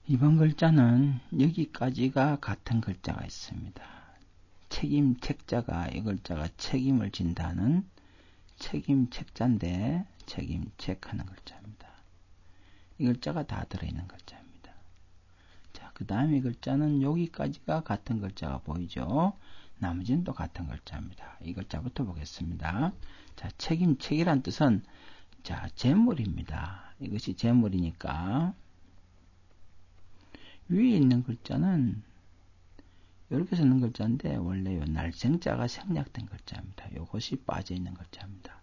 이번 글자는 여기까지가 같은 글자가 있습니다. 책임, 책자가 이 글자가 책임을 진다는 책임 책자인데 책임 책하는 글자입니다. 이 글자가 다 들어있는 글자입니다. 자, 그 다음에 이 글자는 여기까지가 같은 글자가 보이죠? 나머지는 또 같은 글자입니다. 이 글자부터 보겠습니다. 자, 책임 책이란 뜻은 자, 재물입니다. 이것이 재물이니까 위에 있는 글자는 이렇게 쓰는 글자인데 원래 요 날생자가 생략된 글자입니다. 이것이 빠져있는 글자입니다.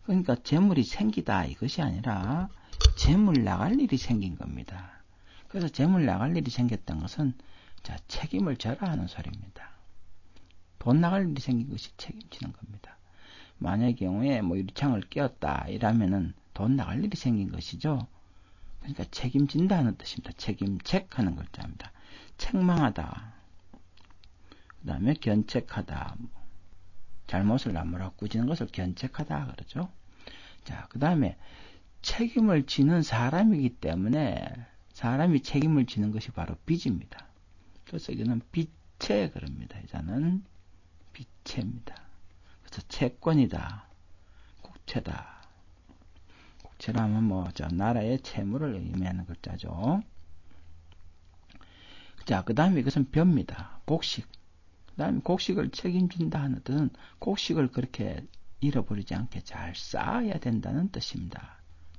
그러니까 재물이 생기다 이것이 아니라 재물 나갈 일이 생긴 겁니다. 그래서 재물 나갈 일이 생겼던 것은 자, 책임을 져라 하는 소리입니다. 돈 나갈 일이 생긴 것이 책임지는 겁니다. 만약의 경우에 뭐 유리창을 깨었다 이러면은 돈 나갈 일이 생긴 것이죠. 그러니까 책임진다는 뜻입니다. 책임책 하는 글자입니다. 책망하다. 그 다음에 견책하다. 잘못을 나무라고 꾸짖는 것을 견책하다 그러죠. 자, 그 다음에 책임을 지는 사람이기 때문에 사람이 책임을 지는 것이 바로 빚입니다. 그래서 이거는 빚채 그럽니다. 이자는 빚채입니다. 그래서 채권이다. 국채다. 국채라면 뭐 저 나라의 채무를 의미하는 글자죠. 자, 그 다음에 이것은 벼입니다. 곡식. 그 다음에 곡식을 책임진다 하는 뜻은 곡식을 그렇게 잃어버리지 않게 잘 쌓아야 된다는 뜻입니다.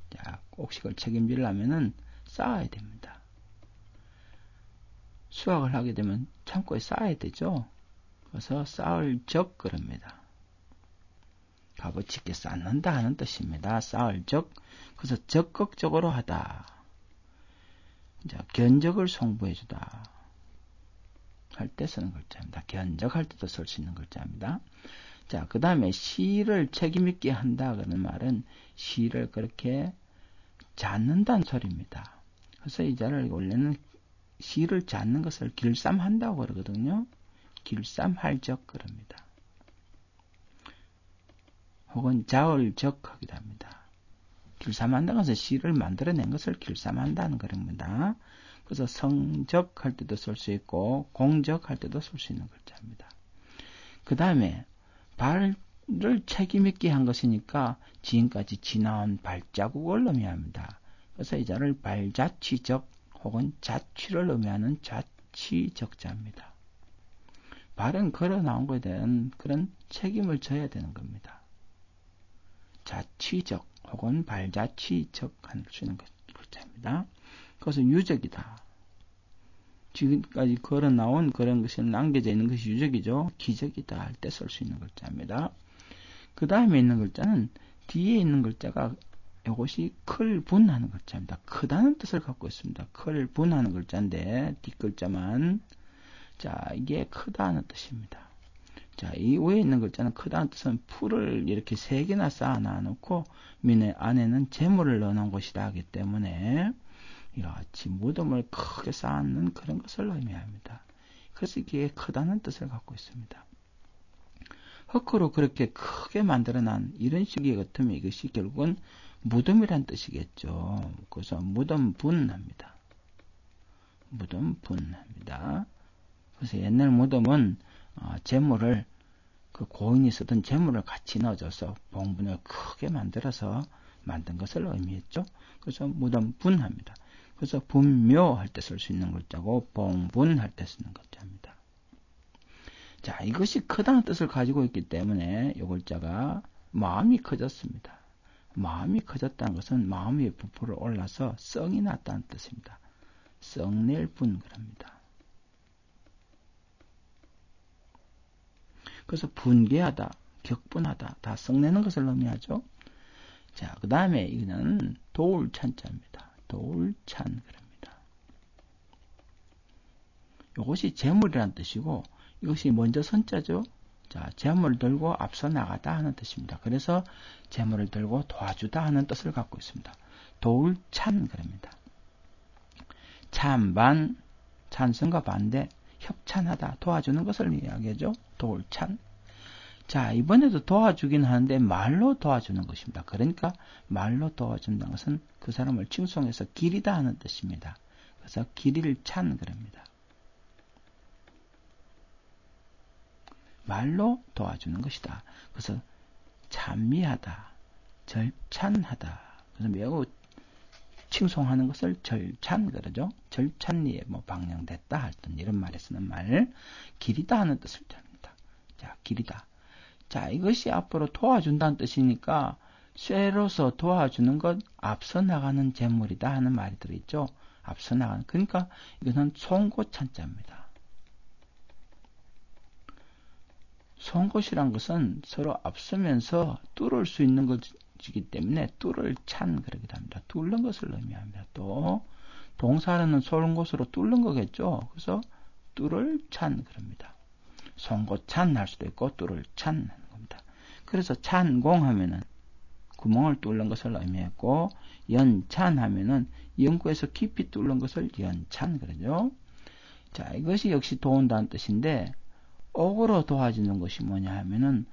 자, 곡식을 책임지려면은 쌓아야 됩니다. 수확을 하게 되면 창고에 쌓아야 되죠. 그래서 쌓을 적 그럽니다. 값어치게 쌓는다 하는 뜻입니다. 쌓을 적. 그래서 적극적으로 하다. 자, 견적을 송부해주다. 할 때 쓰는 글자입니다. 견적할 때도 쓸 수 있는 글자입니다. 자, 그 다음에 시를 책임있게 한다 그러는 말은 시를 그렇게 잡는다는 소리입니다. 그래서 이 자를 원래는 시를 잡는 것을 길쌈한다고 그러거든요. 길쌈할적 그럽니다. 혹은 자을적하기도 합니다. 길쌈한다는 것은 시를 만들어낸 것을 길쌈한다는 그럽니다. 그래서 성적할 때도 쓸 수 있고 공적할 때도 쓸 수 있는 글자입니다. 그 다음에 발을 책임있게 한 것이니까 지금까지 지나온 발자국을 의미합니다. 그래서 이 자를 발자취적 혹은 자취를 의미하는 자취적자입니다. 발은 걸어 나온 것에 대한 그런 책임을 져야 되는 겁니다. 자취적 혹은 발자취적 할 수 있는 글자입니다. 그것은 유적이다. 지금까지 걸어 나온 그런 것이 남겨져 있는 것이 유적이죠. 기적이다 할 때 쓸 수 있는 글자입니다. 그 다음에 있는 글자는 뒤에 있는 글자가 이것이 클분하는 글자입니다. 크다는 뜻을 갖고 있습니다. 클분하는 글자인데 뒷글자만 자 이게 크다는 뜻입니다. 자, 이 위에 있는 글자는 크다는 뜻은 풀을 이렇게 세 개나 쌓아 놔놓고 민의 안에는 재물을 넣어놓은 것이다 하기 때문에 이같이 무덤을 크게 쌓는 그런 것을 의미합니다. 그래서 이게 크다는 뜻을 갖고 있습니다. 흙으로 그렇게 크게 만들어난 이런 식의 같으면 이것이 결국은 무덤이란 뜻이겠죠. 그래서 무덤분합니다. 무덤분합니다. 그래서 옛날 무덤은 재물을 그 고인이 쓰던 재물을 같이 넣어줘서 봉분을 크게 만들어서 만든 것을 의미했죠. 그래서 무덤분합니다. 그래서 분묘할 때 쓸 수 있는 글자고 봉분할 때 쓰는 글자입니다. 자, 이것이 크다는 뜻을 가지고 있기 때문에 이 글자가 마음이 커졌습니다. 마음이 커졌다는 것은 마음 위에 부풀어 올라서 성이 났다는 뜻입니다. 성낼 분 그럽니다. 그래서 분개하다, 격분하다, 다 성내는 것을 의미하죠. 자, 그 다음에 이거는 도울찬자입니다. 도울찬 그럽니다. 이것이 재물이라는 뜻이고 이것이 먼저 선자죠. 자, 재물을 들고 앞서 나가다 하는 뜻입니다. 그래서 재물을 들고 도와주다 하는 뜻을 갖고 있습니다. 도울찬 그럽니다. 찬반, 찬성과 반대, 협찬하다, 도와주는 것을 이야기하죠. 도울찬. 자, 이번에도 도와주긴 하는데 말로 도와주는 것입니다. 그러니까 말로 도와준다는 것은 그 사람을 칭송해서 기리다 하는 뜻입니다. 그래서 길이를 찬 그럽니다. 말로 도와주는 것이다. 그래서 찬미하다, 절찬하다. 그래서 매우 칭송하는 것을 절찬 그러죠. 절찬리에 뭐 방영됐다 할 때 이런 말에 쓰는 말, 길이다 하는 뜻을 합니다. 자, 길이다. 자, 이것이 앞으로 도와준다는 뜻이니까 쇠로서 도와주는 것, 앞서 나가는 재물이다 하는 말이 들어있죠. 앞서 나가는. 그러니까 이것은 송곳찬자입니다. 송곳이란 것은 서로 앞서면서 뚫을 수 있는 것이기 때문에 뚫을 찬 그러기도 합니다. 뚫는 것을 의미합니다. 또 동사는 송곳으로 뚫는 거겠죠. 그래서 뚫을 찬 그럽니다. 송곳찬 할 수도 있고 뚫을 찬 하는 겁니다. 그래서 찬공 하면은 구멍을 뚫는 것을 의미했고, 연찬 하면은 연구에서 깊이 뚫는 것을 연찬 그러죠. 자, 이것이 역시 도운다는 뜻인데, 옥으로 도와주는 것이 뭐냐 하면은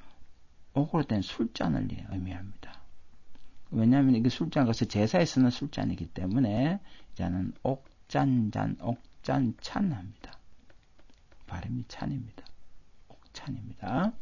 옥으로 된 술잔을 의미합니다. 왜냐하면 이게 술잔, 그래서 제사에 쓰는 술잔이기 때문에 이제는 옥잔잔, 옥잔찬 합니다. 발음이 찬입니다. 옥찬입니다.